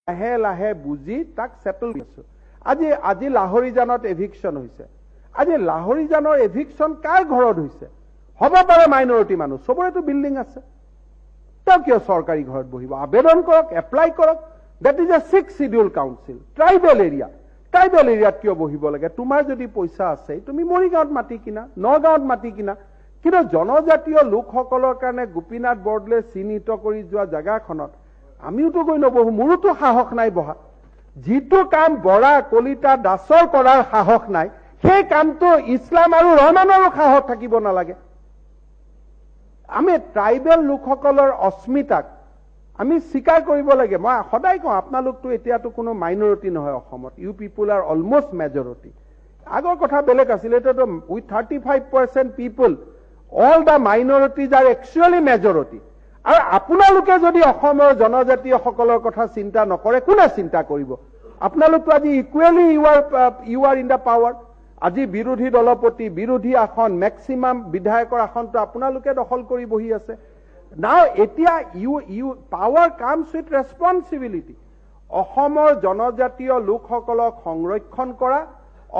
লাহে লাহে বুজি তাক সেটল কৰিছো। আজি লাহৰীজানত এভিকশন হৈছে। আজি লাহৰীজানৰ এভিকশন কাৰ ঘৰত হৈছে? হ'ব পাৰে মাইনৰিটি মানুহ, সবৰেতো বিল্ডিং আছে। তেওঁ কিয় চৰকাৰী ঘৰত বহিব? আবেদন কৰক, এপ্লাই কৰক। That is a 6th schedule council, tribal area. Tribal এৰিয়াত কিয় বহিব লাগে? তোমাৰ যদি পইচা আছে তুমি মৰিগাঁৱত মাটি কিনা, নগাঁৱত মাটি কিনা। কিন্তু জনজাতীয় লোকসকলৰ কাৰণে গোপীনাথ বৰদলৈ চিহ্নিত কৰি যোৱা জেগাখনত আমিওতো গৈ নবহো, মোৰোতো সাহস নাই বহা। যিটো কাম বৰা, কলিতা, দাসৰ কৰাৰ সাহস নাই, সেই কামটো ইছলাম আৰু ৰহমানৰো সাহস থাকিব নালাগে। আমি ট্ৰাইবেল লোকসকলৰ অস্মিতাক আমি স্বীকাৰ কৰিব লাগে। মই সদায় কওঁ, আপোনালোকতো এতিয়াতো কোনো মাইনৰিটি নহয় অসমত। You people are almost majority. আগৰ কথা বেলেগ আছিল, এতিয়াতো with 35% people, all the minorities are actually majority. আৰু আপোনালোকে যদি অসমৰ জনজাতীয়সকলৰ কথা চিন্তা নকৰে, কোনে চিন্তা কৰিব? আপোনালোকতো আজি equally you are in the power. আজি বিৰোধী দলপতি, বিৰোধী আসন, মেক্সিমাম বিধায়কৰ আসনটো আপোনালোকে দখল কৰি বহি আছে। নাও এতিয়া পাৱাৰ কামছ উইথ ৰেছপনচিবিলিটি। অসমৰ জনজাতীয় লোকসকলক সংৰক্ষণ কৰা,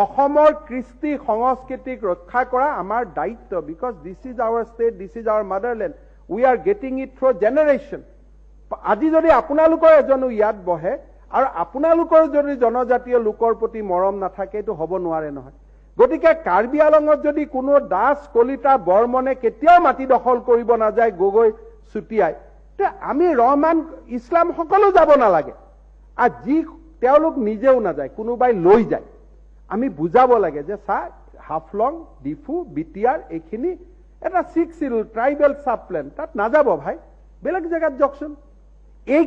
অসমৰ কৃষ্টি সংস্কৃতিক ৰক্ষা কৰা আমাৰ দায়িত্ব। Because this is our state, this is our motherland. We are getting it through generation. আজি যদি আপোনালোকৰ এজনো ইয়াত বহে আৰু আপোনালোকৰ যদি জনজাতীয় লোকৰ প্ৰতি মৰম নাথাকে, এইটো হ'ব নোৱাৰে নহয়। গতিকে কাৰ্বি আলঙত যদি কোনো দাস, কলিতা, বৰ্মনে কেতিয়াও মাটি দখল কৰিব নাযায়, গগৈ, চুটিয়াই, তে আমি ৰহমান, ইছলাম সকলো যাব নালাগে। আৰু যি তেওঁলোক নিজেও নাযায়, কোনোবাই লৈ যায়, আমি বুজাব লাগে যে চা, হাফলং, ডিফু, বিটিয়াৰ এইখিনি এটা 6th schedule tribal sub plan, তাত নাযাব ভাই, বেলেগ জেগাত যাওকচোন। এই